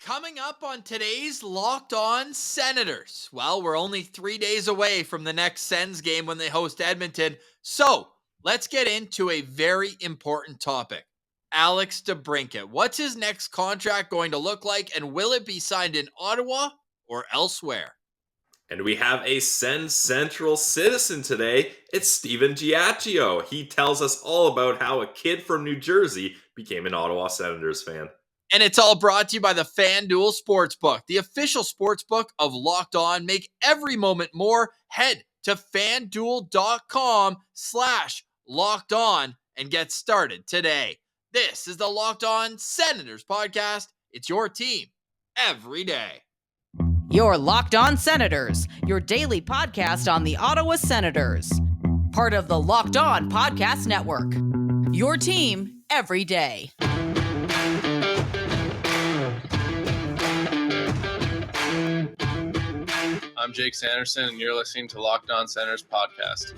Coming up on today's Locked On Senators. Well, we're only 3 days away from the next Sens game when they host Edmonton. So let's get into a very important topic. Alex DeBrincat. What's his next contract going to look like, and will it be signed in Ottawa or elsewhere? And we have a SensCentral citizen today. It's Stephen Giaccio. He tells us all about how a kid from New Jersey became an Ottawa Senators fan. And it's all brought to you by the FanDuel Sportsbook, the official sportsbook of Locked On. Make every moment more. Head to FanDuel.com/Locked On and get started today. This is the Locked On Senators podcast. It's your team every day. Your Locked On Senators, your daily podcast on the Ottawa Senators. Part of the Locked On Podcast Network. Your team every day. I'm Jake Sanderson, and you're listening to Locked On Senators podcast.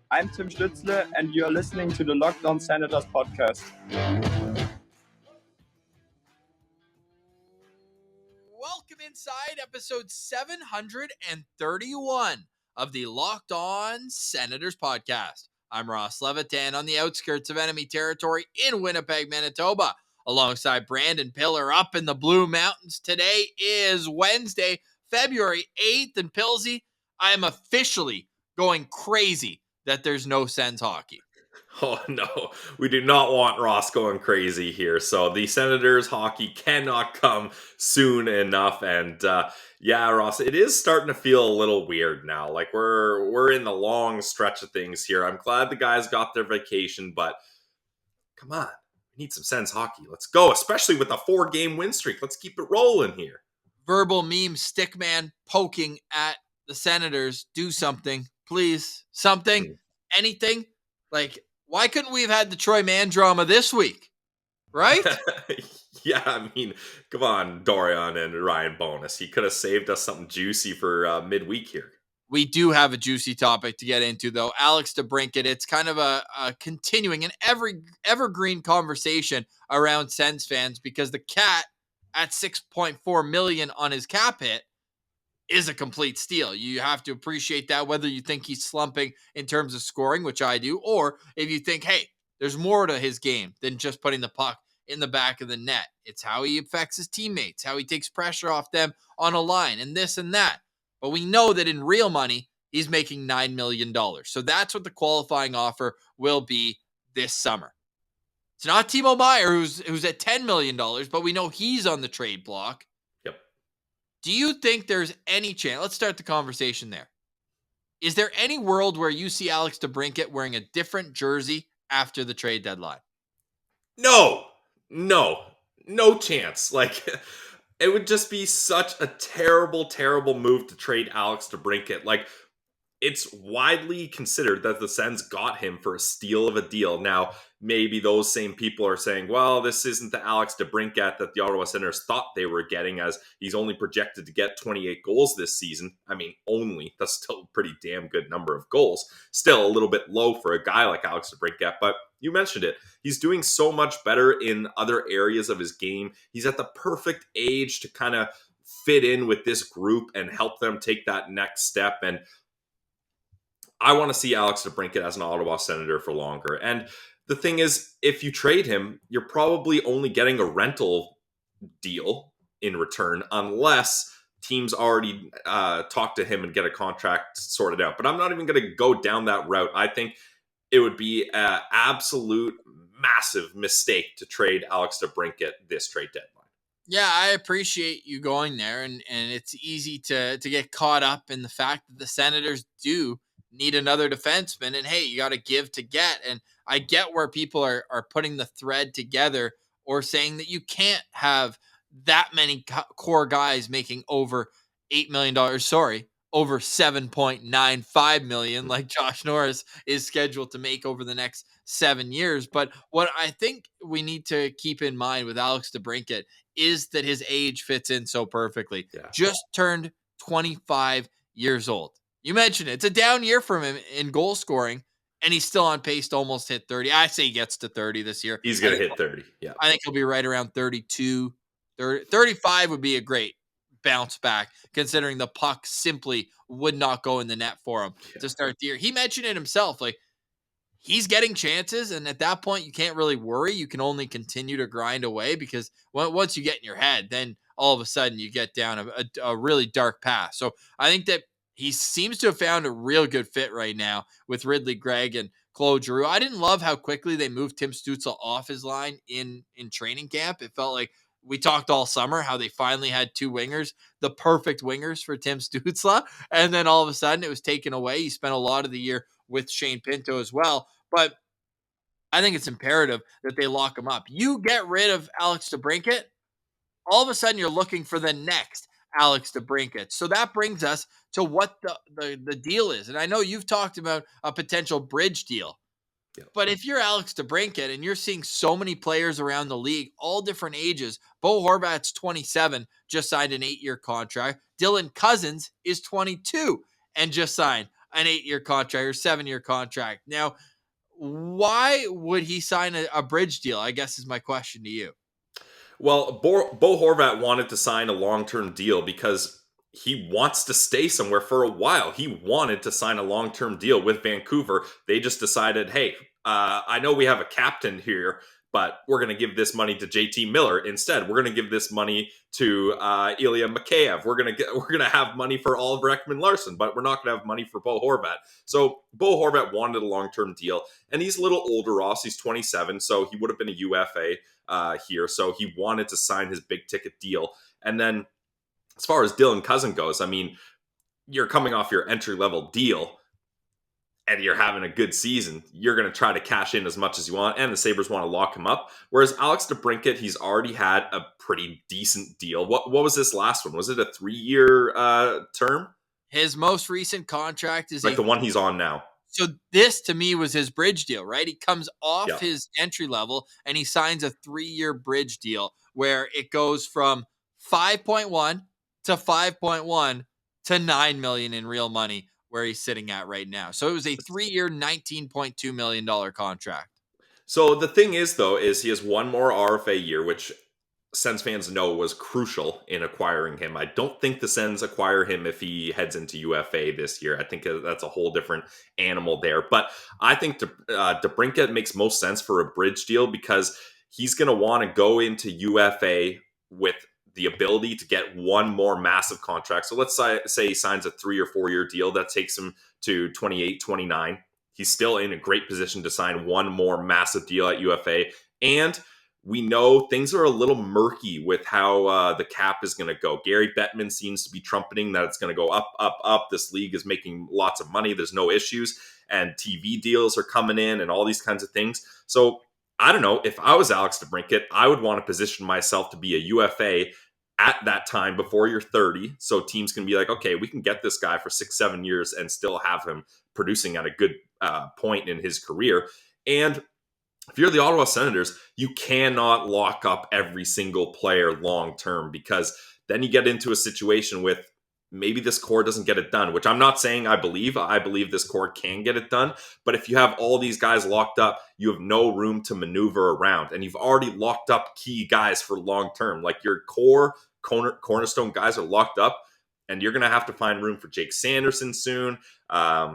I'm Tim Stützle, and you're listening to the Locked On Senators podcast. Welcome inside episode 731 of the Locked On Senators podcast. I'm Ross Levitan on the outskirts of enemy territory in Winnipeg, Manitoba, alongside Brandon Piller up in the Blue Mountains. Today is Wednesday, February 8th, and Pilsy, I am officially going crazy that there's no Sens hockey. Oh no, we do not want Ross going crazy here. So the Senators hockey cannot come soon enough. And yeah, Ross, it is starting to feel a little weird now. Like we're in the long stretch of things here. I'm glad the guys got their vacation, but come on, we need some Sens hockey. Let's go, especially with a 4-game win streak. Let's keep it rolling here. Verbal meme stickman poking at the Senators. Do something, please. Something, anything. Like, why couldn't we have had the Troy Mann drama this week? Right? Yeah, I mean, come on, Dorian and Ryan Bonus. He could have saved us something juicy for midweek here. We do have a juicy topic to get into, though. Alex DeBrincat, it's kind of a continuing an evergreen conversation around Sens fans because the cat at $6.4 million on his cap hit is a complete steal. You have to appreciate that, whether you think he's slumping in terms of scoring, which I do, or if you think, hey, there's more to his game than just putting the puck in the back of the net. It's how he affects his teammates, how he takes pressure off them on a line, and this and that. But we know that in real money, he's making $9 million. So that's what the qualifying offer will be this summer. It's not Timo Meier, who's at $10 million, but we know he's on the trade block. Yep. Do you think there's any chance? Let's start the conversation there. Is there any world where you see Alex DeBrincat wearing a different jersey after the trade deadline? No chance. Like, it would just be such a terrible, terrible move to trade Alex DeBrincat. Like, it's widely considered that the Sens got him for a steal of a deal. Now, maybe those same people are saying, well, this isn't the Alex DeBrincat that the Ottawa Senators thought they were getting, as he's only projected to get 28 goals this season. I mean, only. That's still a pretty damn good number of goals. Still a little bit low for a guy like Alex DeBrincat, but you mentioned it. He's doing so much better in other areas of his game. He's at the perfect age to kind of fit in with this group and help them take that next step. And I want to see Alex DeBrincat as an Ottawa Senator for longer. And the thing is, if you trade him, you're probably only getting a rental deal in return unless teams already talk to him and get a contract sorted out. But I'm not even going to go down that route. I think it would be an absolute massive mistake to trade Alex DeBrincat this trade deadline. Yeah, I appreciate you going there, and it's easy to get caught up in the fact that the Senators do need another defenseman, and hey, you got to give to get. And I get where people are putting the thread together or saying that you can't have that many core guys making over $8 million. Over $7.95 million, like Josh Norris is scheduled to make over the next 7 years. But what I think we need to keep in mind with Alex DeBrincat is that his age fits in so perfectly. Yeah. Just turned 25 years old. You mentioned it. It's a down year for him in goal scoring, and he's still on pace to almost hit 30. I say he gets to 30 this year. He's going to hit 30. Yeah. I think he'll be right around 32, 35 would be a great bounce back, considering the puck simply would not go in the net for him to start the year. He mentioned it himself, like, he's getting chances, and at that point, you can't really worry. You can only continue to grind away, because once you get in your head, then all of a sudden you get down a really dark path. So I think that he seems to have found a real good fit right now with Ridley Gregg and Claude Giroux. I didn't love how quickly they moved Tim Stützle off his line in training camp. It felt like we talked all summer how they finally had two wingers, the perfect wingers for Tim Stützle, and then all of a sudden it was taken away. He spent a lot of the year with Shane Pinto as well, but I think it's imperative that they lock him up. You get rid of Alex DeBrincat, all of a sudden you're looking for the next Alex DeBrincat. So that brings us to what the deal is. And I know you've talked about a potential bridge deal. But if you're Alex DeBrincat and you're seeing so many players around the league, all different ages, Bo Horvat's 27, just signed an 8-year contract. Dylan Cousins is 22 and just signed an 8-year contract or 7-year contract. Now, why would he sign a bridge deal, I guess is my question to you. Well, Bo Horvat wanted to sign a long-term deal because he wants to stay somewhere for a while. He wanted to sign a long-term deal with Vancouver. They just decided, hey, I know we have a captain here, but we're going to give this money to JT Miller instead. We're going to give this money to Ilya Mikheyev. We're going to have money for Oliver Ekman-Larsson, but we're not going to have money for Bo Horvat. So Bo Horvat wanted a long-term deal, and he's a little older, Ross. He's 27, so he would have been a UFA here. So he wanted to sign his big-ticket deal. And then as far as Dylan Cousin goes, I mean, you're coming off your entry-level deal, and you're having a good season, you're going to try to cash in as much as you want, and the Sabres want to lock him up. Whereas Alex DeBrincat, he's already had a pretty decent deal. What was this last one? Was it a 3-year term? His most recent contract is like the one he's on now. So this, to me, was his bridge deal, right? He comes off his entry level, and he signs a 3-year bridge deal where it goes from 5.1 to 5.1 to $9 million in real money, where he's sitting at right now. So it was a 3-year, $19.2 million contract. So the thing is, though, is he has one more RFA year, which Sens fans know was crucial in acquiring him. I don't think the Sens acquire him if he heads into UFA this year. I think that's a whole different animal there. But I think DeBrincat makes most sense for a bridge deal because he's going to want to go into UFA with the ability to get one more massive contract. So let's say he signs a 3 or 4 year deal that takes him to 28, 29. He's still in a great position to sign one more massive deal at UFA. And we know things are a little murky with how the cap is going to go. Gary Bettman seems to be trumpeting that it's going to go up, up, up. This league is making lots of money. There's no issues. And TV deals are coming in and all these kinds of things. So I don't know. If I was Alex DeBrincat, I would want to position myself to be a UFA at that time before you're 30. So teams can be like, okay, we can get this guy for 6-7 years and still have him producing at a good point in his career. And if you're the Ottawa Senators, you cannot lock up every single player long-term because then you get into a situation with maybe this core doesn't get it done, which I'm not saying I believe. I believe this core can get it done. But if you have all these guys locked up, you have no room to maneuver around. And you've already locked up key guys for long-term. Like your core cornerstone guys are locked up. And you're going to have to find room for Jake Sanderson soon. A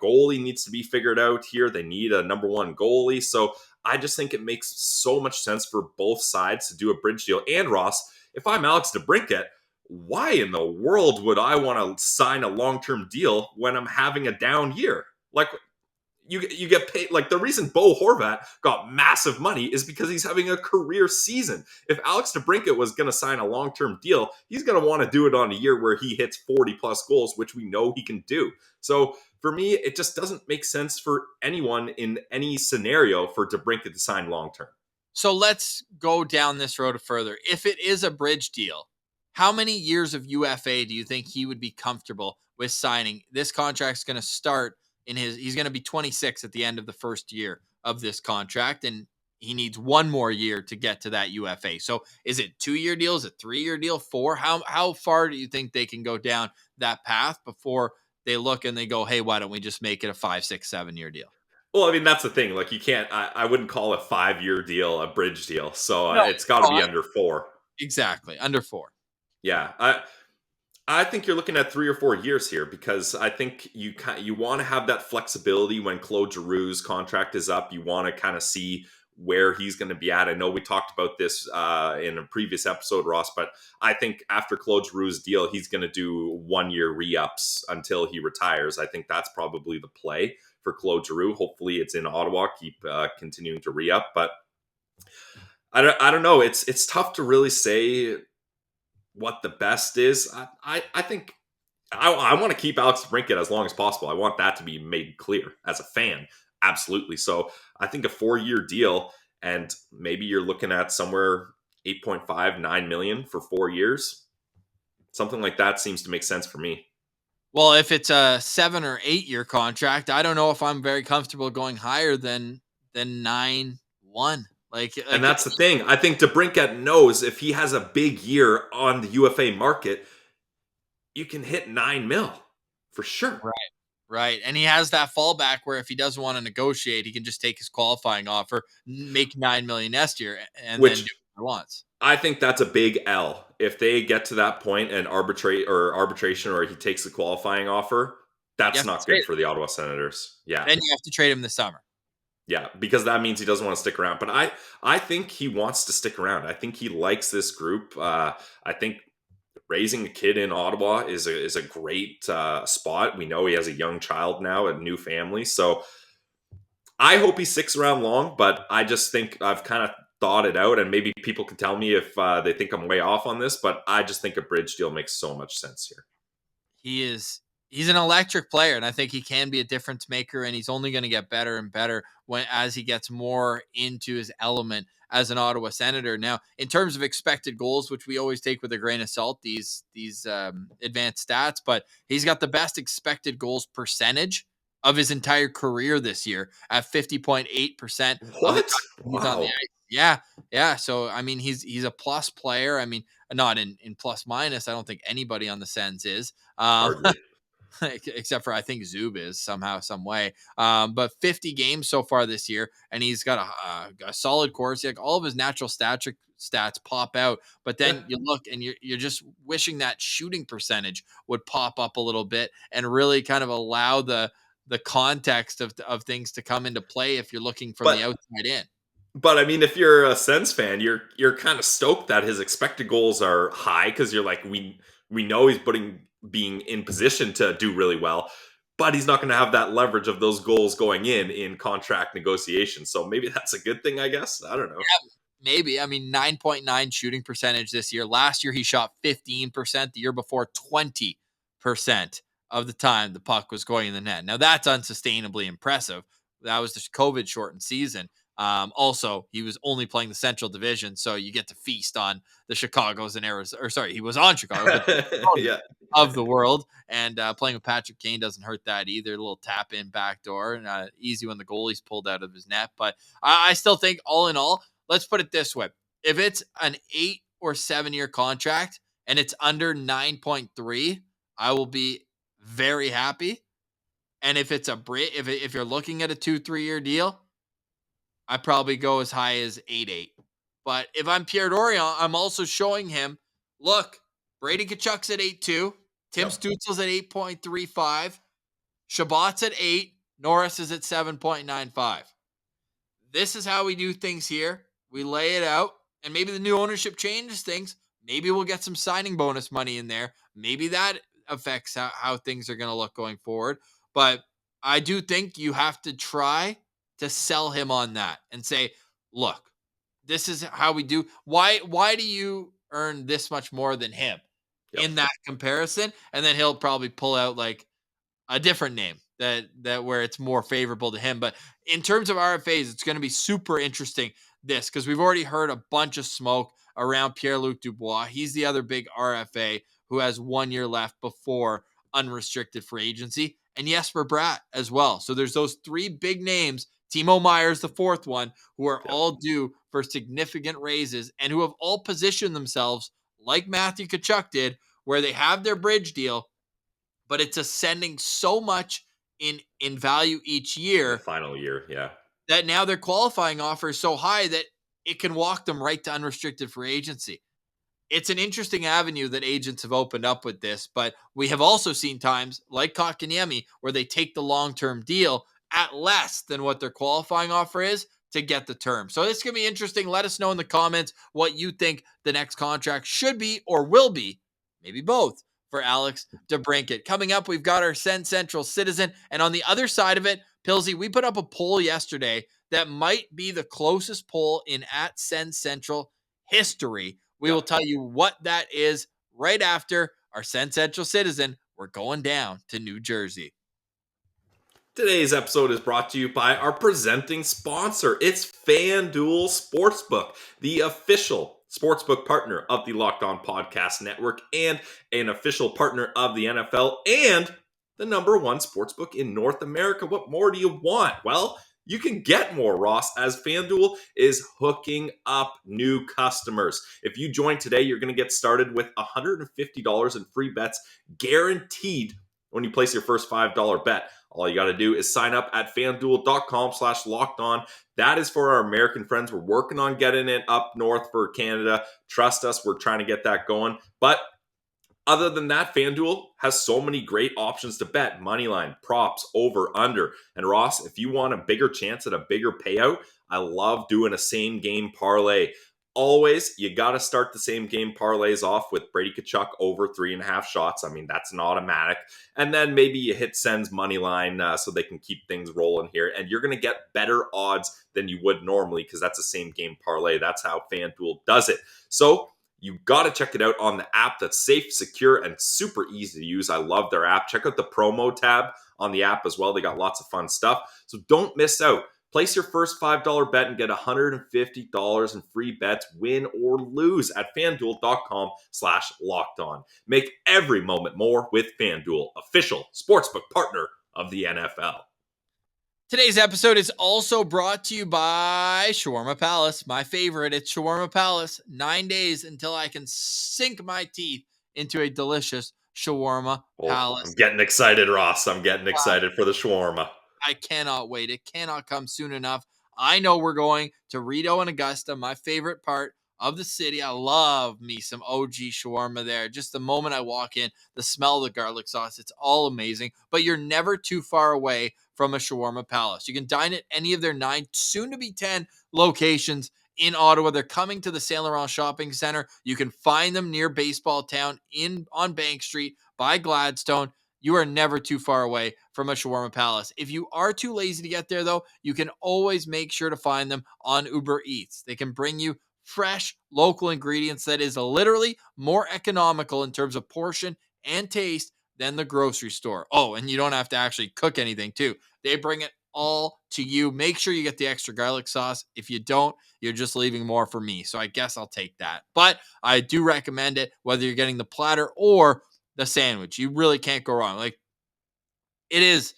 goalie needs to be figured out here. They need a number one goalie. So I just think it makes so much sense for both sides to do a bridge deal. And Ross, if I'm Alex DeBrincat, why in the world would I want to sign a long-term deal when I'm having a down year? Like, you get paid. Like, the reason Bo Horvat got massive money is because he's having a career season. If Alex DeBrincat was going to sign a long-term deal, he's going to want to do it on a year where he hits 40-plus goals, which we know he can do. So for me, it just doesn't make sense for anyone in any scenario for DeBrincat to sign long-term. So let's go down this road further. If it is a bridge deal, how many years of UFA do you think he would be comfortable with signing? This contract's going to start he's going to be 26 at the end of the first year of this contract, and he needs one more year to get to that UFA. So is it 2-year deal? Is it 3-year deal? 4? How far do you think they can go down that path before they look and they go, hey, why don't we just make it a 5, 6, 7-year deal? Well, I mean, that's the thing. Like, you can't, I wouldn't call a 5-year deal a bridge deal. So it's got to be under 4. Exactly. Under 4. Yeah, I think you're looking at 3 or 4 years here because I think you want to have that flexibility when Claude Giroux's contract is up. You want to kind of see where he's going to be at. I know we talked about this in a previous episode, Ross, but I think after Claude Giroux's deal, he's going to do 1-year re-ups until he retires. I think that's probably the play for Claude Giroux. Hopefully it's in Ottawa, keep continuing to re-up, but I don't know. It's tough to really say what the best is. I think I want to keep Alex DeBrincat as long as possible. I want that to be made clear as a fan. Absolutely. So I think a 4-year deal, and maybe you're looking at somewhere 8.5, 9 million for 4 years. Something like that seems to make sense for me. Well, if it's a 7 or 8-year contract, I don't know if I'm very comfortable going higher than 9-1. And that's the thing. I think DeBrincat knows if he has a big year on the UFA market, you can hit 9 mil for sure. Right. And he has that fallback where if he doesn't want to negotiate, he can just take his qualifying offer, make 9 million next year, and then do what he wants. I think that's a big L. If they get to that point and arbitration, or he takes the qualifying offer, that's not good for the Ottawa Senators. Yeah. Then you have to trade him this summer. Yeah, because that means he doesn't want to stick around. But I think he wants to stick around. I think he likes this group. I think raising a kid in Ottawa is a great spot. We know he has a young child now, a new family. So I hope he sticks around long, but I just think I've kind of thought it out, and maybe people can tell me if they think I'm way off on this, but I just think a bridge deal makes so much sense here. He's an electric player, and I think he can be a difference maker, and he's only going to get better and better as he gets more into his element as an Ottawa Senator. Now, in terms of expected goals, which we always take with a grain of salt, these advanced stats, but he's got the best expected goals percentage of his entire career this year at 50.8%. What? He's on the ice. Yeah. So, I mean, he's a plus player. I mean, not in plus minus. I don't think anybody on the Sens is. Hardly. Except for I think Zub is somehow, some way. But 50 games so far this year, and he's got a solid course. Like all of his natural stats pop out, but then you look and you're just wishing that shooting percentage would pop up a little bit and really kind of allow the context of things to come into play if you're looking from the outside in. But I mean, if you're a Sens fan, you're kind of stoked that his expected goals are high because you're like, we know he's being in position to do really well, but he's not going to have that leverage of those goals going in contract negotiations. So maybe that's a good thing, I guess. I don't know. Yeah, maybe. I mean, 9.9 shooting percentage this year. Last year, he shot 15%. The year before, 20% of the time the puck was going in the net. Now, that's unsustainably impressive. That was the COVID shortened season. Also, he was only playing the Central Division, so you get to feast on the Chicagos and Arizona. Or sorry, he was on Chicago, but of the world. And playing with Patrick Kane doesn't hurt that either. A little tap in backdoor, and easy when the goalie's pulled out of his net. But I still think, all in all, let's put it this way: if it's an 8 or 7 year contract and it's under 9.3, I will be very happy. And if it's if you're looking at a 2-3 year deal, I probably go as high as 8.8. But if I'm Pierre Dorion, I'm also showing him, look, Brady Tkachuk's at 8.2, Tim Stützle's at 8.35, Shabbat's at 8, Norris is at 7.95. This is how we do things here. We lay it out, and maybe the new ownership changes things. Maybe we'll get some signing bonus money in there. Maybe that affects how things are going to look going forward. But I do think you have to try to sell him on that and say, look, this is how we do. Why do you earn this much more than him in that comparison? And then he'll probably pull out like a different name that where it's more favorable to him. But in terms of RFAs, it's going to be super interesting because we've already heard a bunch of smoke around Pierre-Luc Dubois. He's the other big RFA who has 1 year left before unrestricted free agency, and Jesper Bratt as well. So there's those three big names. Timo Meier's the fourth one, who are all due for significant raises and who have all positioned themselves like Matthew Tkachuk did, where they have their bridge deal, but it's ascending so much in value each year. The final year, that now their qualifying offer is so high that it can walk them right to unrestricted free agency. it's an interesting avenue that agents have opened up with this, but we have also seen times like Kotkaniemi where they take the long-term deal at less than what their qualifying offer is to get the term. So this is going to be interesting. Let us know in the comments what you think the next contract should be or will be, maybe both, for Alex DeBrincat. Coming up, we've got our SensCentral Citizen, and on the other side of it, Pilsy, we put up a poll yesterday that might be the closest poll in at SensCentral history. We will tell you what that is right after our SensCentral Citizen. We're going down to New Jersey. Today's episode is brought to you by our presenting sponsor. It's FanDuel Sportsbook, the official sportsbook partner of the Locked On Podcast Network and an official partner of the NFL and the #1 sportsbook in North America. What more do you want? Well, you can get more, Ross, as FanDuel is hooking up new customers. If you join today, you're going to get started with $150 in free bets guaranteed when you place your first $5 bet. All you got to do is sign up at fanduel.com/lockedon. That is for our American friends. We're working on getting it up north for Canada. Trust us, we're trying to get that going. But other than that, FanDuel has so many great options to bet. Moneyline, props, over, under. And Ross, if you want a bigger chance at a bigger payout, I love doing a same game parlay. Always, you got to start the same game parlays off with Brady Tkachuk over 3.5 shots. I mean, that's an automatic. And then maybe you hit Sens money line so they can keep things rolling here. And you're going to get better odds than you would normally because that's the same game parlay. That's how FanDuel does it. So you got to check it out on the app. That's safe, secure, and super easy to use. I love their app. Check out the promo tab on the app as well. They got lots of fun stuff. So don't miss out. Place your first $5 bet and get $150 in free bets, win or lose at FanDuel.com/lockedon. Make every moment more with FanDuel, official sportsbook partner of the NFL. Today's episode is also brought to you by Shawarma Palace, my favorite. It's Shawarma Palace. 9 days until I can sink my teeth into a delicious Shawarma Palace. I'm getting excited, Ross. I'm getting excited for the shawarma. I cannot wait. It cannot come soon enough. I know we're going to Rito and Augusta, my favorite part of the city. I love me some OG shawarma there. Just the moment I walk in, the smell of the garlic sauce, it's all amazing. But you're never too far away from a Shawarma Palace. You can dine at any of their 9, soon to be 10 locations in Ottawa. They're coming to the Saint Laurent Shopping Center. You can find them near Baseball Town on Bank Street by Gladstone. You are never too far away from a Shawarma Palace. If you are too lazy to get there, though, you can always make sure to find them on Uber Eats. They can bring you fresh, local ingredients that is literally more economical in terms of portion and taste than the grocery store. Oh, and you don't have to actually cook anything, too. They bring it all to you. Make sure you get the extra garlic sauce. If you don't, you're just leaving more for me. So I guess I'll take that. But I do recommend it, whether you're getting the platter or the sandwich. You really can't go wrong. Like, it is.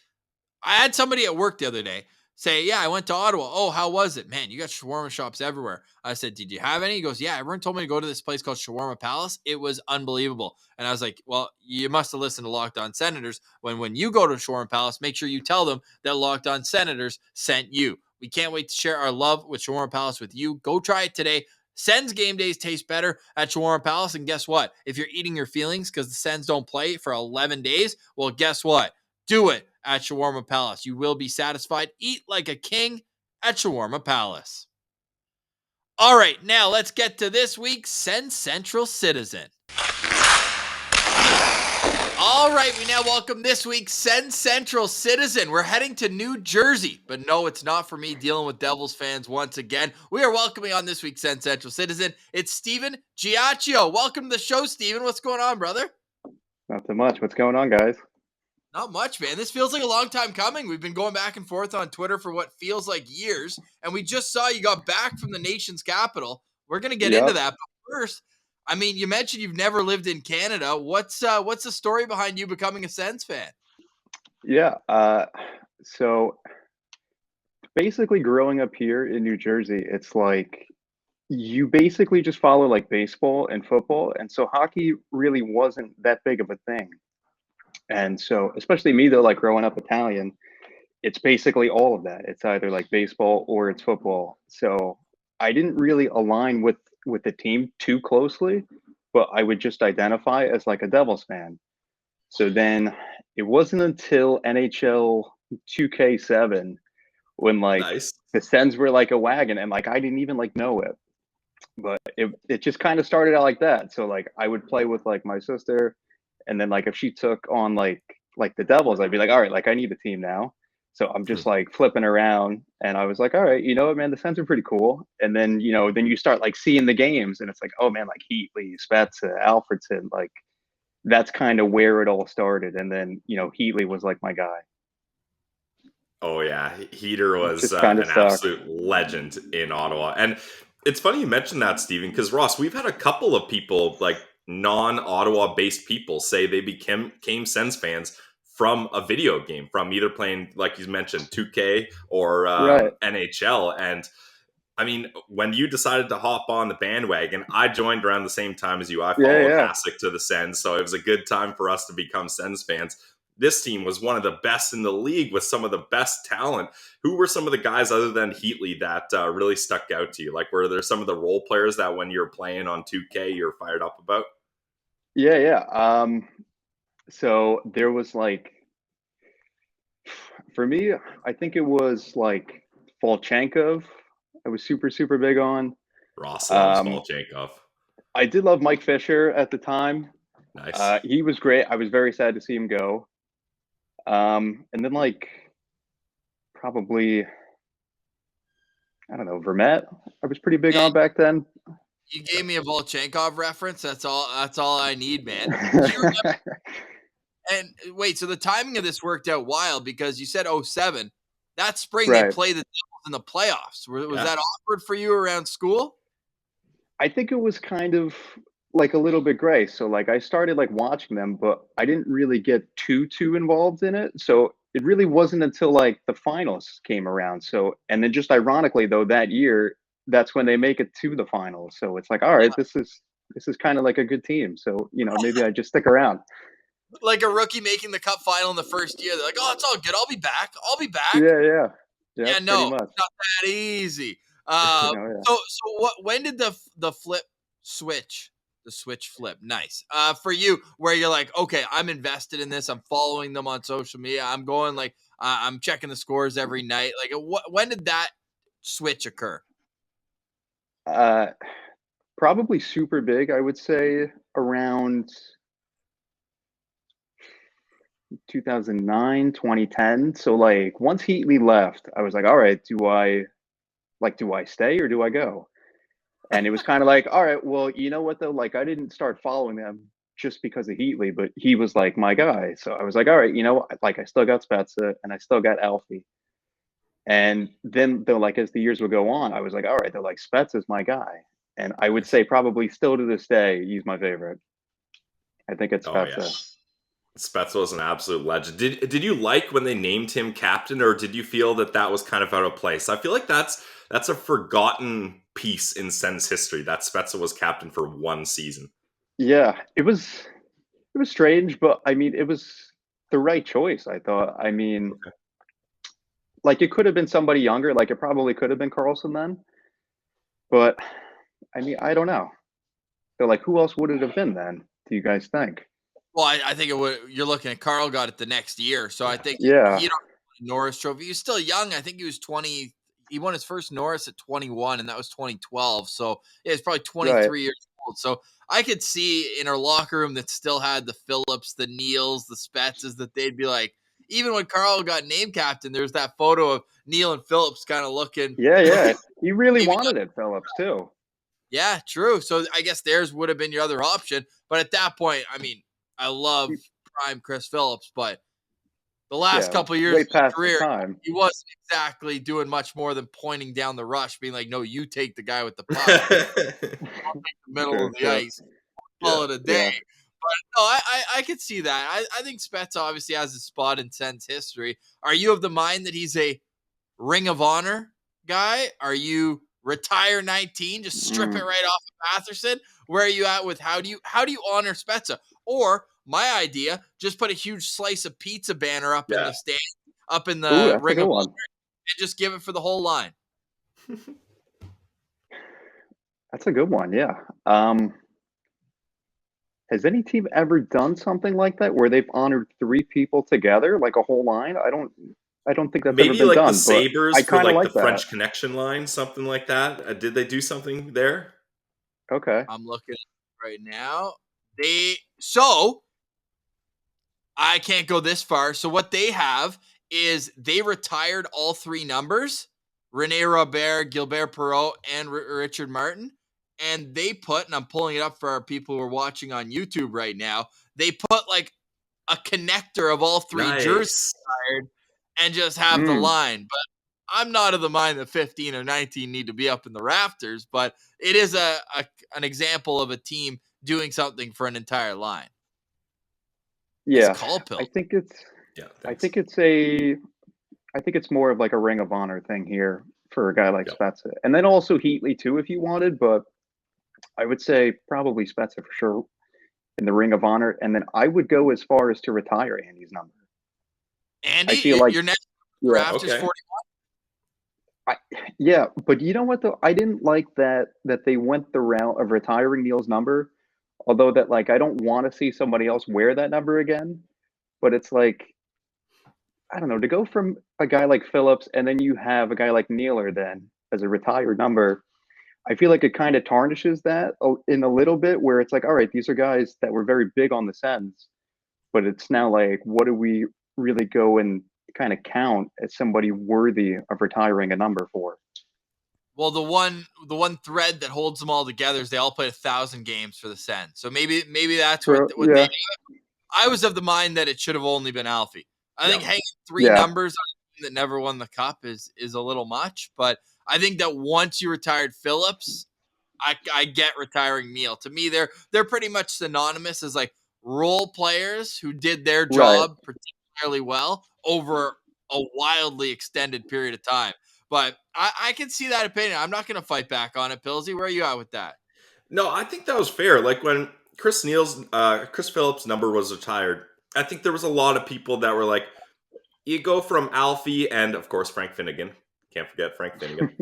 I had somebody at work the other day say, yeah, I went to Ottawa. Oh, how was it? Man, you got shawarma shops everywhere. I said, did you have any? He goes, yeah, everyone told me to go to this place called Shawarma Palace. It was unbelievable. And I was like, well, you must have listened to Locked On Senators. When you go to Shawarma Palace, make sure you tell them that Locked On Senators sent you. We can't wait to share our love with Shawarma Palace with you. Go try it today. Sens game days taste better at Shawarma Palace. And guess what? If you're eating your feelings because the Sens don't play for 11 days, well, guess what? Do it at Shawarma Palace. You will be satisfied. Eat like a king at Shawarma Palace. All right, now let's get to this week's SensCentral Citizen. All right, we now welcome this week's SensCentral Citizen. We're heading to New Jersey, but no, it's not for me dealing with Devils fans once again. We are welcoming on this week's SensCentral Citizen. It's Stephen Giaccio. Welcome to the show, Stephen. What's going on, brother? Not so much. What's going on, guys? Not much, man. This feels like a long time coming. We've been going back and forth on Twitter for what feels like years, and we just saw you got back from the nation's capital. We're going to get into that, but first, I mean, you mentioned you've never lived in Canada. What's the story behind you becoming a Sens fan? Yeah. So basically growing up here in New Jersey, it's like you basically just follow like baseball and football. And so hockey really wasn't that big of a thing. And so, especially me though, like growing up Italian, it's basically all of that. It's either like baseball or it's football. So I didn't really align with the team too closely. but I would just identify as like a Devils fan. So then it wasn't until NHL 2K7 when like Nice. the Sens were like a wagon, and like I didn't even like know it. But it just kind of started out like that. So like I would play with like my sister, and then like if she took on like the Devils, I'd be like, all right, like I need a team now. So I'm just like flipping around, and I was like, all right, you know what, man, the Sens are pretty cool. And then then you start like seeing the games, and it's like, oh man, like Heatley, Spezza, Alfredson, like that's kind of where it all started. And then Heatley was like my guy. Oh yeah, Heater was Just kind an of stuck. absolute legend in Ottawa. And it's funny you mentioned that, Steven, because Ross, we've had a couple of people, like non-Ottawa based people, say they became Sens fans from a video game, from either playing, like you mentioned, 2K or Right. NHL. And I mean, when you decided to hop on the bandwagon, I joined around the same time as you. I followed Hasek to the Sens, so it was a good time for us to become Sens fans. This team was one of the best in the league with some of the best talent. Who were some of the guys other than Heatley that really stuck out to you? Like, were there some of the role players that when you're playing on 2K, you're fired up about? Yeah. So there was like, for me, I think it was like Volchenkov. I was super, super big on. Ross loves Volchenkov. I did love Mike Fisher at the time. Nice. He was great. I was very sad to see him go. And then like probably, I don't know, Vermette. I was pretty big on back then. You gave me a Volchenkov reference. That's all I need, man. And wait, so the timing of this worked out wild because you said 07. That spring they played the Devils in the playoffs. Was that awkward for you around school? I think it was kind of like a little bit gray. So like I started like watching them, but I didn't really get too involved in it. So it really wasn't until like the finals came around. So and then just ironically though, that year, that's when they make it to the finals. So it's like, all right, this is kind of like a good team. So maybe I just stick around. Like a rookie making the cup final in the first year. They're like, oh, it's all good. I'll be back. Yeah, no, not that easy. So when did the flip switch? The switch flip. Nice. For you, where you're like, okay, I'm invested in this. I'm following them on social media. I'm going like, I'm checking the scores every night. Like, when did that switch occur? Probably super big. I would say around 2009, 2010. So like once Heatley left, I was like, all right, do I stay or do I go? And it was kind of like, all right, well, you know what though? Like I didn't start following them just because of Heatley, but he was like my guy. So I was like, all right, like I still got Spezza and I still got Alfie. And then though, like as the years would go on, I was like, all right, they're like Spezza's my guy. And I would say probably still to this day, he's my favorite. I think it's Spezza. Oh, yeah. Spezza was an absolute legend. Did you like when they named him captain, or did you feel that was kind of out of place? I feel like that's a forgotten piece in Sens history, that Spezza was captain for one season. Yeah, it was strange, but I mean, it was the right choice, I thought. I mean, like it could have been somebody younger, like it probably could have been Carlson then. But I mean, I don't know. So like who else would it have been then, do you guys think? Well, I think it would. You're looking at Carl got it the next year, so I think he don't Norris Trophy. He was still young. I think he was 20. He won his first Norris at 21, and that was 2012. So yeah, he's probably 23 years old. So I could see in our locker room that still had the Phillips, the Neils, the Spetzes, that they'd be like, even when Carl got named captain, there's that photo of Neil and Phillips kind of looking. Yeah. He really wanted it, Phillips, too. Yeah, true. So I guess theirs would have been your other option. But at that point, I mean, I love prime Chris Phillips, but the last couple of years of his career, he wasn't exactly doing much more than pointing down the rush, being like, no, you take the guy with the puck. I'll take the middle of the ice. Call it a day. Yeah. But no, I could see that. I think Spezza obviously has a spot in Sens history. Are you of the mind that he's a Ring of Honor guy? Are you retire 19, just strip it right off of Batherson? Where are you at with how do you honor Spezza? Or my idea, just put a huge slice of pizza banner up in the stand, up in the Ring of Honor, and just give it for the whole line. That's a good one, yeah. Has any team ever done something like that where they've honored 3 people together, like a whole line? I don't think that's ever Maybe been like the done, but Sabres I for kind of like the like that. French Connection line, something like that. Did they do something there? Okay. I'm looking right now. So I can't go this far. So what they have is they retired all 3 numbers, Rene Robert, Gilbert Perreault, and Richard Martin. And they put, and I'm pulling it up for our people who are watching on YouTube right now, they put like a connector of all 3 jerseys Nice. retired and just have the line. But I'm not of the mind that 15 or 19 need to be up in the rafters, but it is an example of a team doing something for an entire line. Nice Yeah. call, Pill. I think it's Yeah, I thanks. think it's more of like a Ring of Honor thing here for a guy like Yep. Spezza. And then also Heatley too if you wanted, but I would say probably Spezza for sure in the Ring of Honor. And then I would go as far as to retire Andy's number. Andy, I feel like your next yeah. draft is Okay. 41. Yeah, but you know what though? I didn't like that they went the route of retiring Neil's number. Although that like I don't want to see somebody else wear that number again. But it's like I don't know, to go from a guy like Phillips and then you have a guy like Nealer then as a retired number, I feel like it kind of tarnishes that in a little bit where it's like, all right, these are guys that were very big on the Sens, but it's now like, what do we really go and kind of count as somebody worthy of retiring a number for? Well, the one thread that holds them all together is they all played 1,000 games for the Sens. So maybe that's what Yeah, they. I was of the mind that it should have only been Alfie. I think hanging 3 yeah, numbers on a team that never won the cup is a little much. But I think that once you retired Phillips, I get retiring Neil. To me, they're pretty much synonymous as like role players who did their right. job particularly well over a wildly extended period of time. But I can see that opinion. I'm not going to fight back on it, Pillsy. Where are you at with that? No, I think that was fair. Like when Chris Phillips' number was retired, I think there was a lot of people that were like, you go from Alfie and of course Frank Finnegan. Can't forget Frank Finnegan.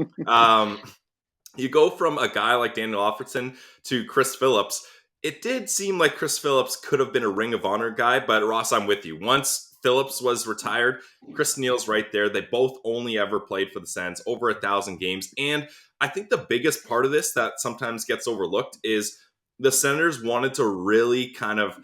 You go from a guy like Daniel Offerson to Chris Phillips. It did seem like Chris Phillips could have been a Ring of Honor guy, but Ross, I'm with you. Once Phillips was retired, Chris Neal's right there. They both only ever played for the Sens, over 1,000 games. And I think the biggest part of this that sometimes gets overlooked is the Senators wanted to really kind of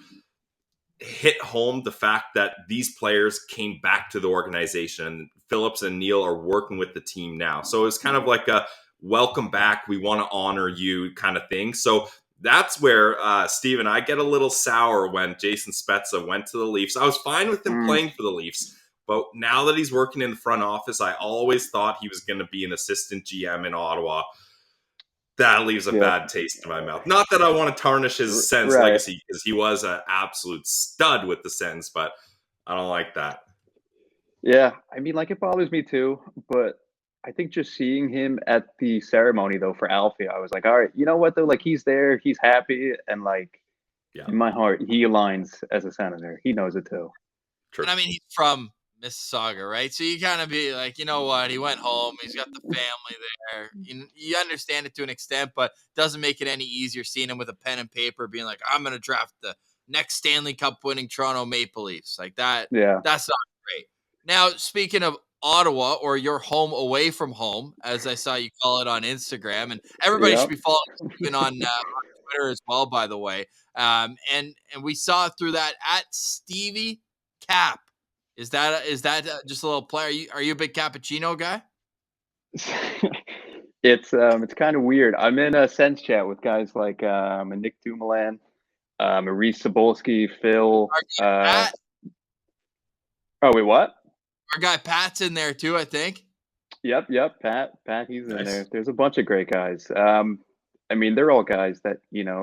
hit home the fact that these players came back to the organization. Phillips and Neal are working with the team now. So it's kind of like a welcome back, we want to honor you kind of thing. So that's where, Steven, I get a little sour when Jason Spezza went to the Leafs. I was fine with him playing for the Leafs, but now that he's working in the front office, I always thought he was going to be an assistant GM in Ottawa. That leaves a bad taste in my mouth. Not that I want to tarnish his Sens Right. legacy, because he was an absolute stud with the Sens, but I don't like that. Yeah, I mean, like, it bothers me too, but I think just seeing him at the ceremony, though, for Alfie, I was like, all right, you know what, though? Like, he's there, he's happy, and, like, Yeah, in my heart, he aligns as a Senator. He knows it too. true. And I mean, he's from Mississauga, right? So you kind of be like, you know what? He went home. He's got the family there. You understand it to an extent, but doesn't make it any easier seeing him with a pen and paper being like, I'm going to draft the next Stanley Cup winning Toronto Maple Leafs. Like that. Yeah. That's not great. Now, speaking of Ottawa, or your home away from home, as I saw you call it on Instagram, and everybody should Yep. be following Steven on Twitter as well, by the way. And we saw through that at Stevie Cap. Is that just a little play? Are you a big cappuccino guy? It's kind of weird. I'm in a Sense chat with guys like Nick Dumoulin, Maurice Sobolski, Phil. Pat, Oh wait, what? our guy Pat's in there too, I think. Yep, Pat, he's in Nice. there. There's a bunch of great guys. I mean, they're all guys that,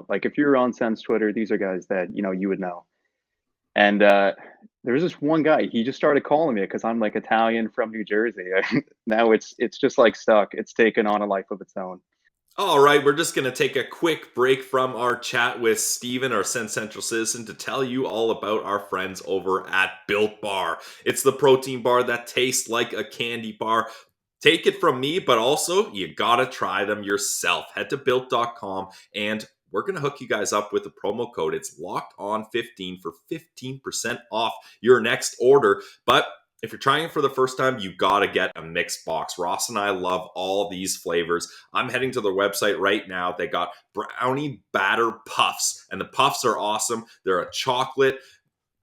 like if you're on Sense Twitter, these are guys that, you would know. And there was this one guy, he just started calling me because I'm like Italian from New Jersey. Now it's just like stuck. It's taken on a life of its own. All right, we're just going to take a quick break from our chat with Steven, our SensCentral citizen, to tell you all about our friends over at Built Bar. It's the protein bar that tastes like a candy bar. Take it from me, but also you gotta try them yourself. Head to built.com and we're going to hook you guys up with a promo code. It's locked on 15 for 15% off your next order. But if you're trying it for the first time, you got to get a mixed box. Ross and I love all these flavors. I'm heading to their website right now. They got brownie batter puffs, and the puffs are awesome. They're a chocolate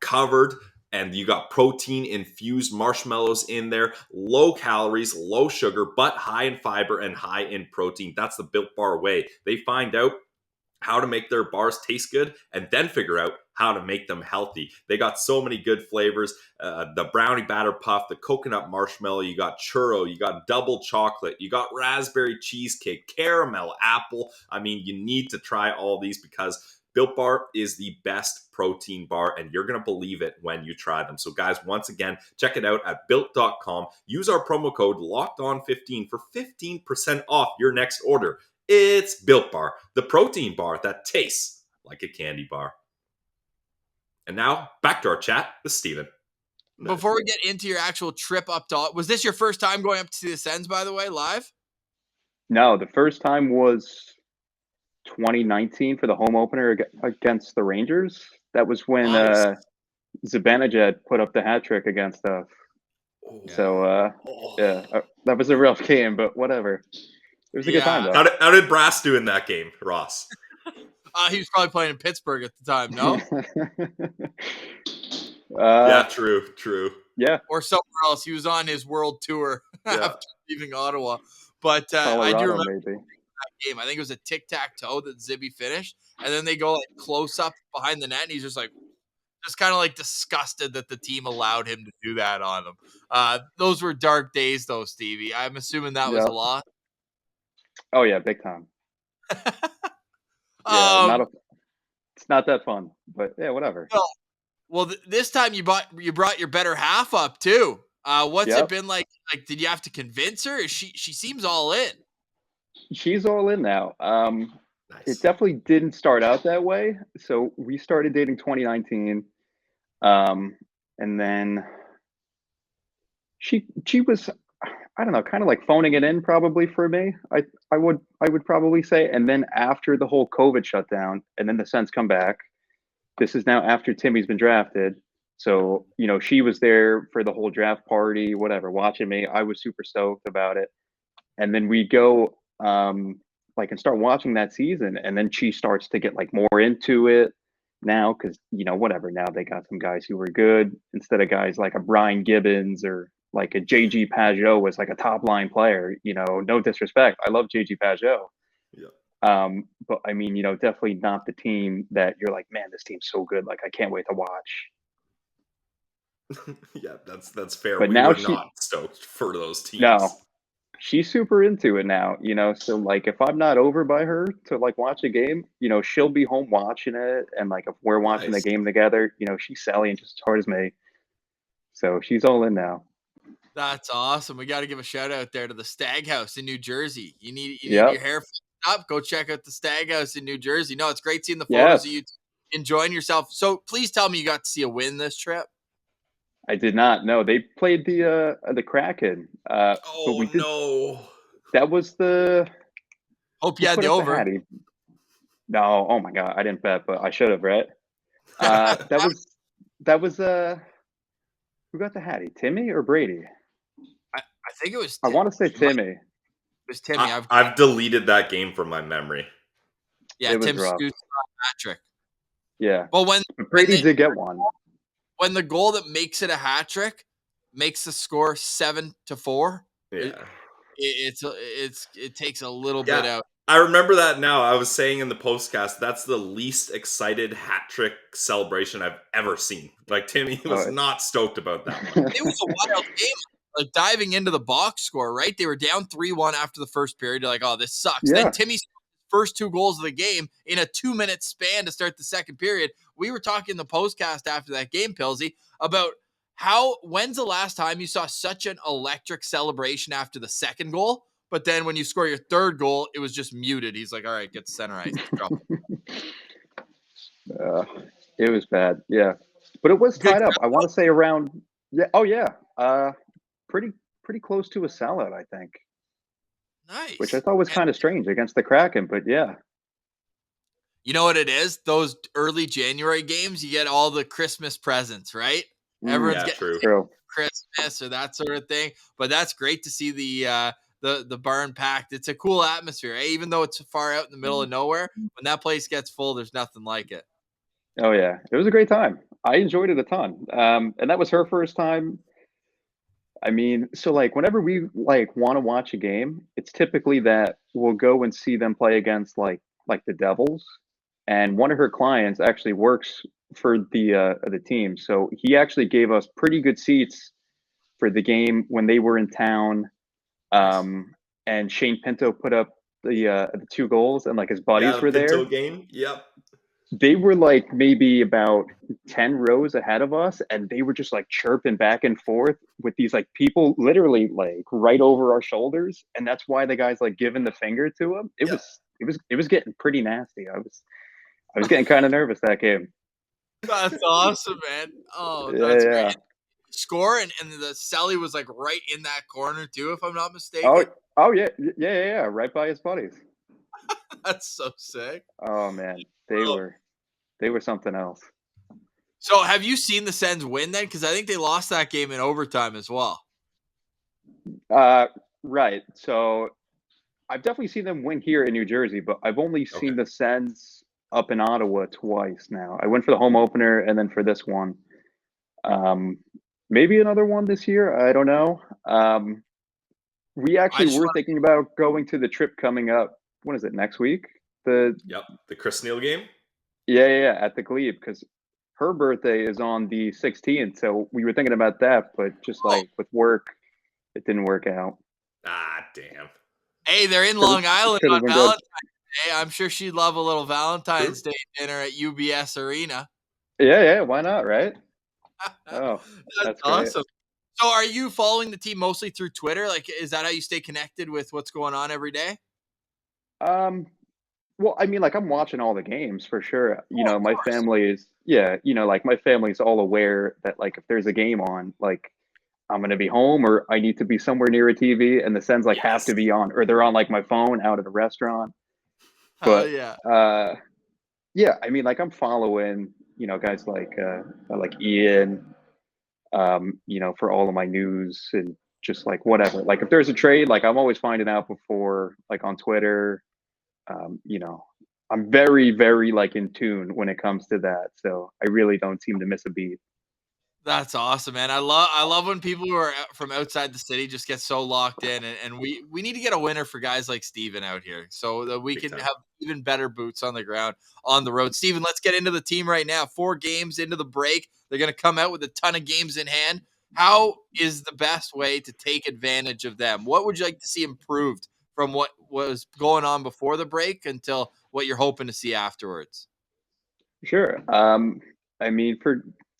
covered, and you got protein infused marshmallows in there. Low calories, low sugar, but high in fiber and high in protein. That's the Built Bar way. They find out how to make their bars taste good and then figure out how to make them healthy. They got so many good flavors. The brownie batter puff, the coconut marshmallow, you got churro, you got double chocolate, you got raspberry cheesecake, caramel, apple. I mean, you need to try all these because Built Bar is the best protein bar, and you're going to believe it when you try them. So guys, once again, check it out at built.com. Use our promo code LOCKEDON15 for 15% off your next order. It's Built Bar, the protein bar that tastes like a candy bar. And now, back to our chat with Steven. Before we get into your actual trip up to, was this your first time going up to see the Sens, by the way, live? No, the first time was 2019 for the home opener against the Rangers. That was when Nice. Zibanejad put up the hat trick against us. Oh. So, that was a rough game, but whatever. It was a good time, though. How did Brass do in that game, Ross? He was probably playing in Pittsburgh at the time, no? Yeah, true. Yeah. Or somewhere else. He was on his world tour after leaving Ottawa. But I do remember maybe. that game. I think it was a tic-tac-toe that Zibby finished. And then they go like close up behind the net, and he's just kind of like disgusted that the team allowed him to do that on him. Those were dark days, though, Stevie. I'm assuming that was a lot. Oh yeah, big time. It's not that fun, but yeah, whatever. Well, this time you brought your better half up too. What's it been like? Like, did you have to convince her? She seems all in. She's all in now. Nice. It definitely didn't start out that way. So we started dating 2019, and then she was, I don't know, kind of like phoning it in probably for me. I would probably say. And then after the whole COVID shutdown, and then the Sens come back. This is now after Timmy's been drafted. So, she was there for the whole draft party, whatever, watching me. I was super stoked about it. And then we go and start watching that season. And then she starts to get like more into it now because, whatever. Now they got some guys who were good instead of guys like a Brian Gibbons or like a JG Pajot was like a top line player. No disrespect. I love JG Pajot. Yeah. But I mean, definitely not the team that you're like, man, this team's so good. Like, I can't wait to watch. Yeah, that's fair. But we now were not stoked for those teams. No, she's super into it now, so like if I'm not over by her to like watch a game, she'll be home watching it. And like if we're watching the game together, she's selling just as hard as me. So she's all in now. That's awesome. We got to give a shout out there to the Stag House in New Jersey. You need your hair up. Go check out the Stag House in New Jersey. No, it's great seeing the photos of you enjoying yourself. So please tell me you got to see a win this trip. I did not. No, they played the Kraken. No. That was the. Hope you had the over. No, oh my god, I didn't bet, but I should have, right? That was who got the Hattie? Timmy or Brady? I think it was. I want to say Timmy. It was Timmy. I've deleted that game from my memory. Yeah, Tim Scoot hat trick. Yeah. Well, when Brady did get one. When the goal that makes it a hat trick makes the score 7-4, it takes a little bit out. I remember that now. I was saying in the postcast, that's the least excited hat trick celebration I've ever seen. Like Timmy was not stoked about that one. It was a wild game. Like diving into the box score, right? They were down 3-1 after the first period. You're like, oh, this sucks. Yeah. Then Timmy's first 2 goals of the game in a 2-minute span to start the second period. We were talking in the postcast after that game, Pilsy, about when's the last time you saw such an electric celebration after the second goal, but then when you score your third goal, it was just muted. He's like, all right, get to center ice. It was bad. Yeah. But it was tied up. I want to say around, pretty close to a sellout, I think. Nice. Which I thought was kind of strange against the Kraken, but yeah. You know what it is? Those early January games, you get all the Christmas presents, right? Everyone's Yeah, getting true. True. Christmas or that sort of thing. But that's great to see the barn packed. It's a cool atmosphere, eh? Even though it's far out in the middle of nowhere. When that place gets full, there's nothing like it. Oh yeah, it was a great time. I enjoyed it a ton. And that was her first time. I mean, so like whenever we like want to watch a game, it's typically that we'll go and see them play against like the Devils, and one of her clients actually works for the team, so he actually gave us pretty good seats for the game when they were in town. And Shane Pinto put up the 2 goals, and like his Yeah, buddies the were Pinto there. game. Yep. They were like maybe about 10 rows ahead of us, and they were just like chirping back and forth with these like people literally like right over our shoulders, and that's why the guy's like giving the finger to him. It was getting pretty nasty. I was getting kind of nervous that game. That's awesome, man. Oh, that's Yeah, great. yeah. Score and the Selly was like right in that corner too, if I'm not Oh, mistaken. oh yeah, right by his buddies. That's so sick. Oh man, they Oh. were something else. So have you seen the Sens win then? Because I think they lost that game in overtime as well. Right. So I've definitely seen them win here in New Jersey, but I've only seen the Sens up in Ottawa twice now. I went for the home opener and then for this one. Maybe another one this year. I don't know. We actually were thinking about going to the trip coming up. What is it, next week? The Chris Neal game? Yeah, at the Glebe, because her birthday is on the 16th. So we were thinking about that, but just like with work, it didn't work out. Ah, damn. Hey, they're in Long Island on been good. Valentine's Day. I'm sure she'd love a little Valentine's Day dinner at UBS Arena. Yeah, why not, right? Oh, That's great. awesome. So are you following the team mostly through Twitter? Like, is that how you stay connected with what's going on every day? Well, I mean, like I'm watching all the games for sure. You know, my family is, like my family's all aware that like if there's a game on, like I'm gonna be home or I need to be somewhere near a TV, and the Sens like have to be on, or they're on like my phone out at a restaurant. But yeah, I mean, like I'm following, guys like Ian, for all of my news and just like whatever. Like if there's a trade, like I'm always finding out before, like on Twitter. I'm very, very like in tune when it comes to that. So I really don't seem to miss a beat. That's awesome, man. I love when people who are from outside the city just get so locked in, and we need to get a winner for guys like Steven out here so that we can have even better boots on the ground on the road. Steven, let's get into the team right now. 4 games into the break. They're going to come out with a ton of games in hand. How is the best way to take advantage of them? What would you like to see improved from what was going on before the break until what you're hoping to see afterwards? Sure. I mean,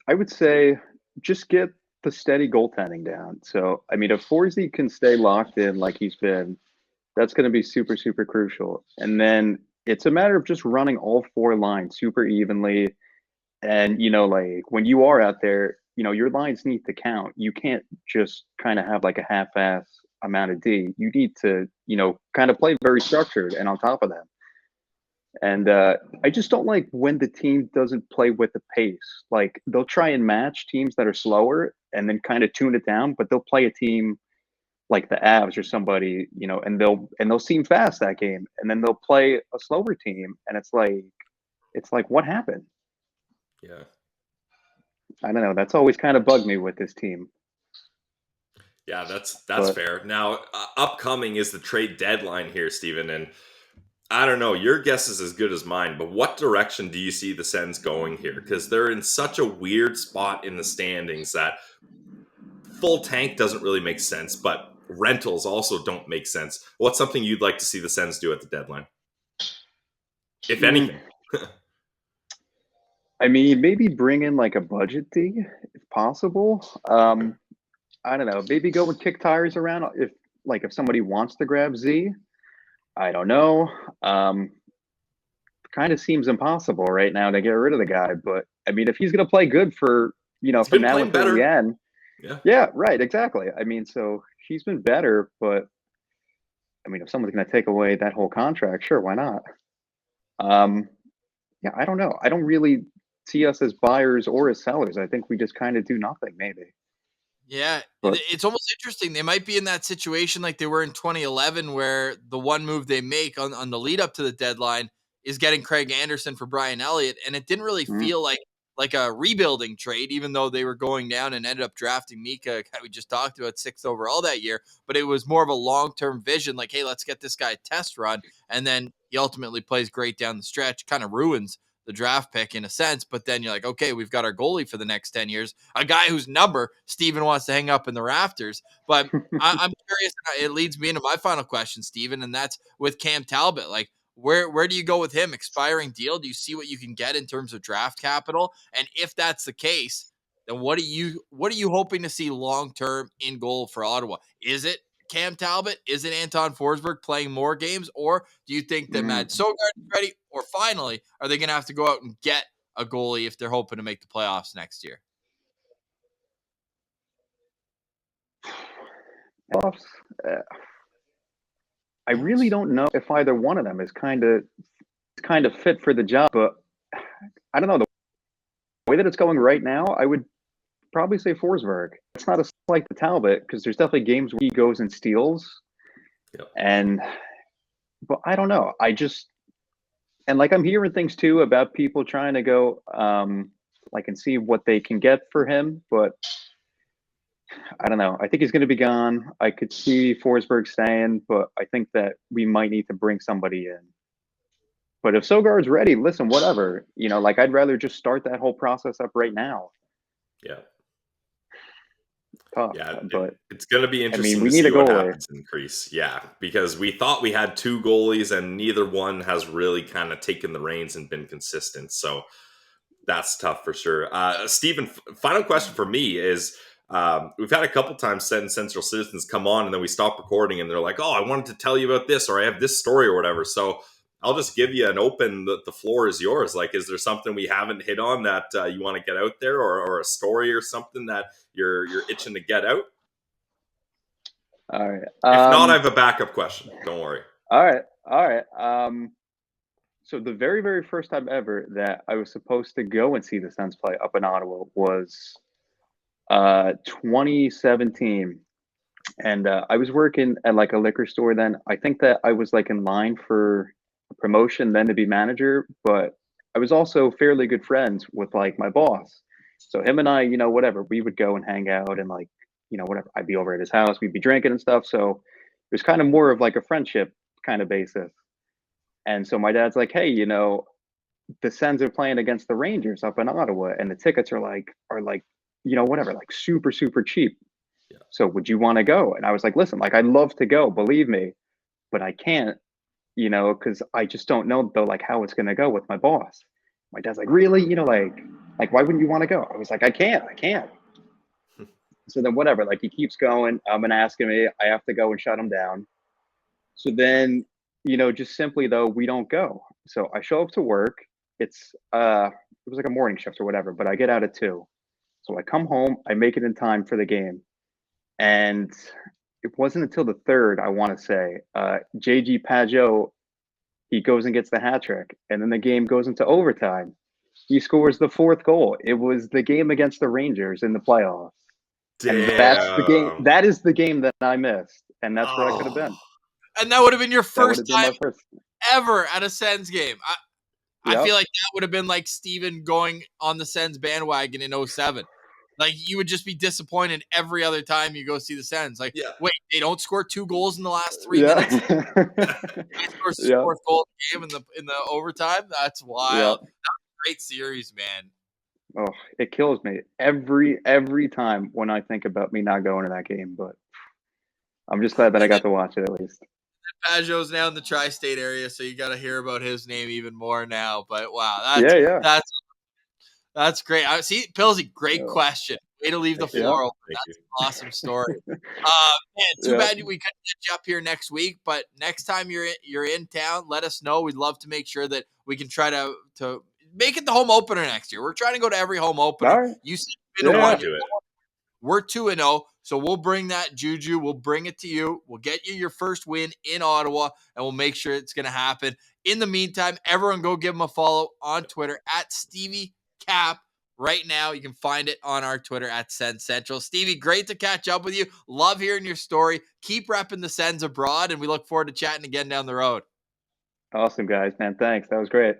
I would say just get the steady goaltending down. So, I mean, if Forsey can stay locked in like he's been, that's going to be super, super crucial. And then it's a matter of just running all 4 lines super evenly. And, like when you are out there, your lines need to count. You can't just kind of have like a half-ass amount of D. You need to, kind of play very structured and on top of that. And I just don't like when the team doesn't play with the pace. Like they'll try and match teams that are slower and then kind of tune it down, but they'll play a team like the Avs or somebody, and they'll seem fast that game, and then they'll play a slower team, and it's like what happened? Yeah, I don't know. That's always kind of bugged me with this team. Yeah, that's fair. Now, upcoming is the trade deadline here, Steven, and I don't know. Your guess is as good as mine, but what direction do you see the Sens going here? Because they're in such a weird spot in the standings that full tank doesn't really make sense, but rentals also don't make sense. What's something you'd like to see the Sens do at the deadline? If anything. I mean, maybe bring in like a budget D if possible. I don't know. Maybe go and kick tires around if somebody wants to grab Z. I don't know. Kind of seems impossible right now to get rid of the guy, but I mean, if he's going to play good for from now until the end, yeah, right, exactly. I mean, so he's been better, but I mean, if someone's going to take away that whole contract, sure, why not? yeah, I don't know. I don't really see us as buyers or as sellers. I think we just kind of do nothing, maybe. Yeah, But it's almost interesting. They might be in that situation like they were in 2011, where the one move they make on the lead up to the deadline is getting Craig Anderson for Brian Elliott, and it didn't really mm, feel like a rebuilding trade, even though they were going down and ended up drafting Mika, guy we just talked about, 6th overall that year. But it was more of a long term vision, like, hey, let's get this guy a test run, and then he ultimately plays great down the stretch, kind of ruins the draft pick in a sense. But then you're like, okay, we've got our goalie for the next 10 years, a guy whose number Steven wants to hang up in the rafters. But I'm curious. It leads me into my final question, Steven, and that's with Cam Talbot. Like, where do you go with him? Expiring deal? Do you see what you can get in terms of draft capital? And if that's the case, then what are you hoping to see long term in goal for Ottawa? Is it Cam Talbot? Is it Anton Forsberg playing more games? Or do you think that mm. Matt Sogard is ready? Or finally, are they going to have to go out and get a goalie if they're hoping to make the playoffs next year? Playoffs, I really don't know if either one of them is kind of fit for the job. But I don't know, the way that it's going right now, I would probably say Forsberg. It's not a like the Talbot, because there's definitely games where he goes and steals. Yep. But I don't know. And like I'm hearing things too about people trying to go like and see what they can get for him, but I don't know. I think he's going to be gone. I could see Forsberg staying, but I think that we might need to bring somebody in. But if Sogard's ready, listen, whatever. Like I'd rather just start that whole process up right now. Yeah. Tough, Yeah, but it's going to be interesting we to need see a what goalie. happens in Greece. Yeah, because we thought we had two goalies and neither one has really kind of taken the reins and been consistent. So that's tough for sure. Stephen, final question for me is, we've had a couple times SensCentral citizens come on and then we stop recording and they're like, oh, I wanted to tell you about this, or I have this story or whatever. So I'll just give you an open, the floor is yours. Like, is there something we haven't hit on that you want to get out there, or a story or something that you're itching to get out? All right. If not, I have a backup question. Don't worry. All right. So the very, very first time ever that I was supposed to go and see the Sens play up in Ottawa was 2017. And I was working at like a liquor store then. I think that I was like in line for a promotion then to be manager, but I was also fairly good friends with like my boss. So him and I, whatever, we would go and hang out and like, whatever. I'd be over at his house, we'd be drinking and stuff. So it was kind of more of like a friendship kind of basis. And so my dad's like, hey, the Sens are playing against the Rangers up in Ottawa, and the tickets are like, whatever, like super, super cheap. Yeah. So would you want to go? And I was like, listen, like I'd love to go, believe me, but I can't, because I just don't know though, like how it's gonna go with my boss. My dad's like, really? Like why wouldn't you want to go? I was like, I can't. So then whatever, like he keeps going, and asking me, I have to go and shut him down. So then, just simply though, we don't go. So I show up to work. It was like a morning shift or whatever, but I get out at 2. So I come home, I make it in time for the game. And it wasn't until the third, I want to say, JG Pajot, he goes and gets the hat trick, and then the game goes into overtime. He scores the 4th goal. It was the game against the Rangers in the playoffs. Damn. And that's the game. That is the game that I missed, and that's where I could have been. And that would have been your That would first have been time my first. ever at a Sens game. I Yep. feel like that would have been like Steven going on the Sens bandwagon in 07. Like, you would just be disappointed every other time you go see the Sens. Like, Yeah. wait, they don't score 2 goals in the last 3 minutes? They score the 4th goal of the game in the overtime? That's wild. Yep. That's a great series, man. Oh, it kills me every time when I think about me not going to that game. But I'm just glad that I got to watch it at least. Pajot's now in the tri-state area, so you got to hear about his name even more now. But wow, that's great. See, Pillsy, great question. Way to leave the floor open. That's an awesome story. Man, too bad we couldn't get you up here next week, but next time you're in town, let us know. We'd love to make sure that we can try to make it the home opener next year. We're trying to go to every home opener. All right. You said you've been to one. Do it. We're 2-0. So we'll bring that juju. We'll bring it to you. We'll get you your first win in Ottawa, and we'll make sure it's going to happen. In the meantime, everyone go give him a follow on Twitter at Stevie Cap. Right now, you can find it on our Twitter at SensCentral. Stevie, great to catch up with you. Love hearing your story. Keep repping the Sens abroad, and we look forward to chatting again down the road. Awesome, guys, man. Thanks. That was great.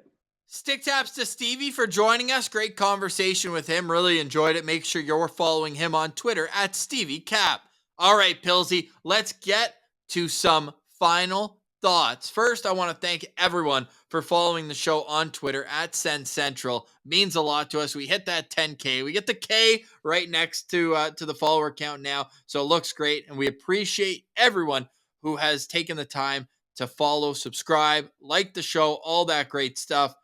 Stick taps to Stevie for joining us. Great conversation with him. Really enjoyed it. Make sure you're following him on Twitter at Stevie Cap. All right, Pilsy, let's get to some final thoughts. First, I want to thank everyone for following the show on Twitter at SensCentral. Means a lot to us. We hit that 10K. We get the K right next to the follower count now, so it looks great, and we appreciate everyone who has taken the time to follow, subscribe, like the show, all that great stuff.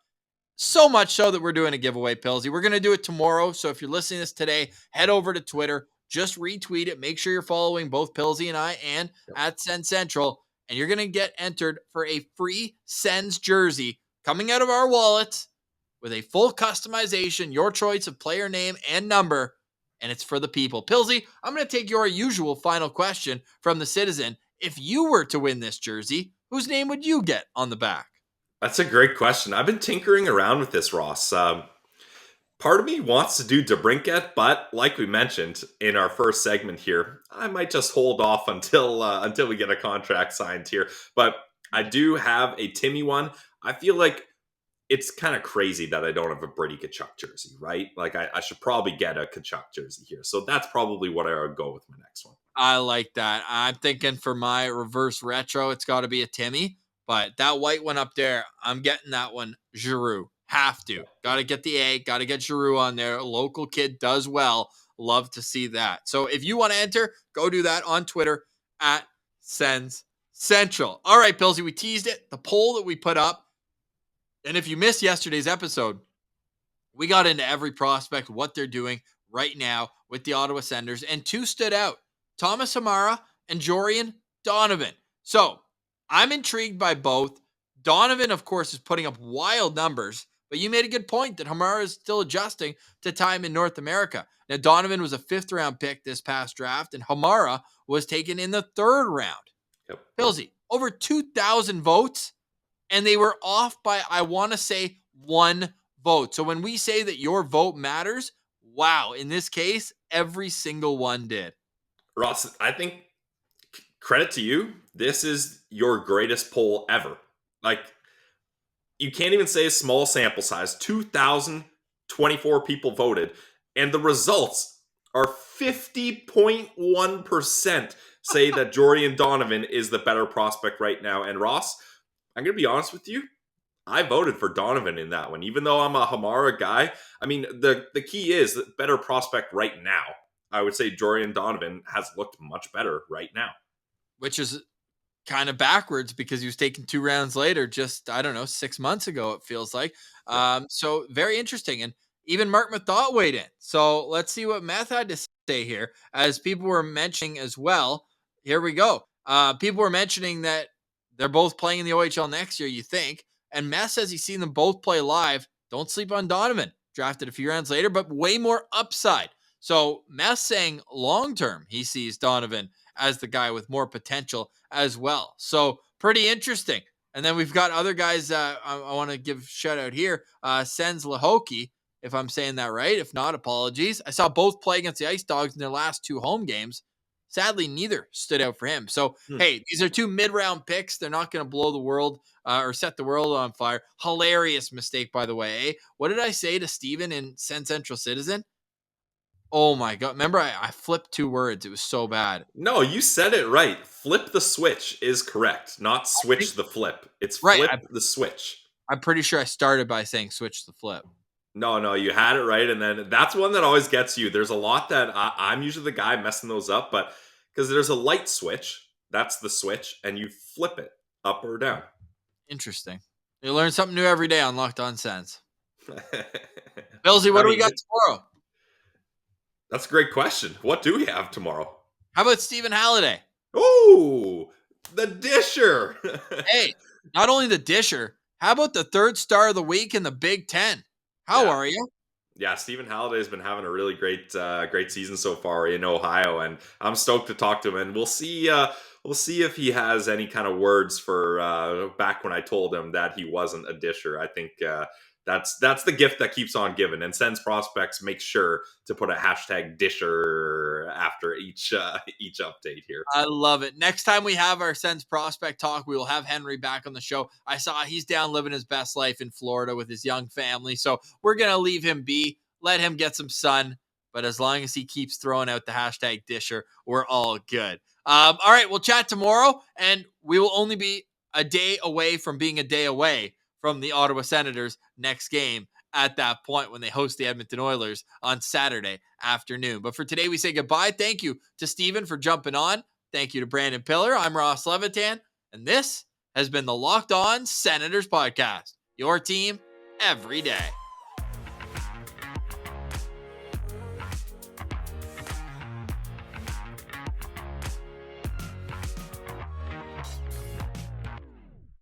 So much so that we're doing a giveaway, Pilsy. We're going to do it tomorrow, so if you're listening to this today, head over to Twitter, just retweet it. Make sure you're following both Pilsy and I and at SensCentral, and you're going to get entered for a free Sens jersey coming out of our wallets with a full customization, your choice of player name and number, and it's for the people. Pilsy, I'm going to take your usual final question from the citizen. If you were to win this jersey, whose name would you get on the back? That's a great question. I've been tinkering around with this, Ross. Part of me wants to do DeBrincat's, but like we mentioned in our first segment here, I might just hold off until we get a contract signed here. But I do have a Timmy one. I feel like it's kind of crazy that I don't have a Brady Tkachuk jersey, right? Like I should probably get a Tkachuk jersey here. So that's probably what I would go with my next one. I like that. I'm thinking for my reverse retro, it's got to be a Timmy. But that white one up there, I'm getting that one. Giroux. Have to. Got to get the A. Got to get Giroux on there. A local kid does well. Love to see that. So if you want to enter, go do that on Twitter at SensCentral. All right, Pilsy, we teased it. The poll that we put up. And if you missed yesterday's episode, we got into every prospect, what they're doing right now with the Ottawa Senators. And two stood out. Thomas Hamara and Jorian Donovan. So I'm intrigued by both. Donovan, of course, is putting up wild numbers, but you made a good point that Hamara is still adjusting to time in North America. Now, Donovan was a 5th-round pick this past draft, and Hamara was taken in the 3rd round. Yep. Pilsy, over 2,000 votes, and they were off by, I want to say, 1 vote. So when we say that your vote matters, wow, in this case, every single one did. Ross, I think credit to you. This is your greatest poll ever. Like, you can't even say a small sample size. 2,024 people voted, and the results are 50.1% say that Jorian Donovan is the better prospect right now. And Ross, I'm going to be honest with you. I voted for Donovan in that one, even though I'm a Hamara guy. I mean, the key is that better prospect right now. I would say Jorian Donovan has looked much better right now. Which is kind of backwards because he was taken 2 rounds later, just, 6 months ago, it feels like. So very interesting. And even Mark Mathot weighed in. So let's see what Math had to say here. As people were mentioning as well, here we go. People were mentioning that they're both playing in the OHL next year, you think. And Math says he's seen them both play live. Don't sleep on Donovan. Drafted a few rounds later, but way more upside. So Math saying long-term, he sees Donovan as the guy with more potential as well. So pretty interesting. And then we've got other guys I want to give shout out here. Sens Lahoki, if I'm saying that right. If not, apologies. I saw both play against the Ice Dogs in their last 2 home games. Sadly, neither stood out for him. So, hey, these are 2 mid-round picks. They're not going to blow the world or set the world on fire. Hilarious mistake, by the way. Eh? What did I say to Steven in SensCentral Citizen? Oh my God. Remember, I flipped 2 words. It was so bad. No, you said it right. Flip the switch is correct, not switch the flip. It's flip the switch. I'm pretty sure I started by saying switch the flip. No, you had it right. And then that's one that always gets you. There's a lot that I'm usually the guy messing those up, but because there's a light switch, that's the switch, and you flip it up or down. Interesting. You learn something new every day on Locked On Sens. Billsy, what do we got tomorrow? That's a great question. What do we have tomorrow? How about Stephen Halliday? Oh, the disher. Hey, not only the disher, how about the 3rd star of the week in the Big Ten? How are you? Yeah, Stephen Halliday has been having a really great season so far in Ohio, and I'm stoked to talk to him. And we'll see if he has any kind of words for back when I told him that he wasn't a disher. I think that's the gift that keeps on giving. And Sens Prospects make sure to put a hashtag disher after each update here. I love it. Next time we have our Sens Prospect talk, we will have Henry back on the show. I saw he's down living his best life in Florida with his young family, so we're going to leave him be, let him get some sun, but as long as he keeps throwing out the hashtag disher, we're all good. All right, we'll chat tomorrow, and we will only be a day away from being a day away from the Ottawa Senators' next game at that point when they host the Edmonton Oilers on Saturday afternoon. But for today, we say goodbye. Thank you to Steven for jumping on. Thank you to Brandon Piller. I'm Ross Levitan, and this has been the Locked On Senators podcast, your team every day.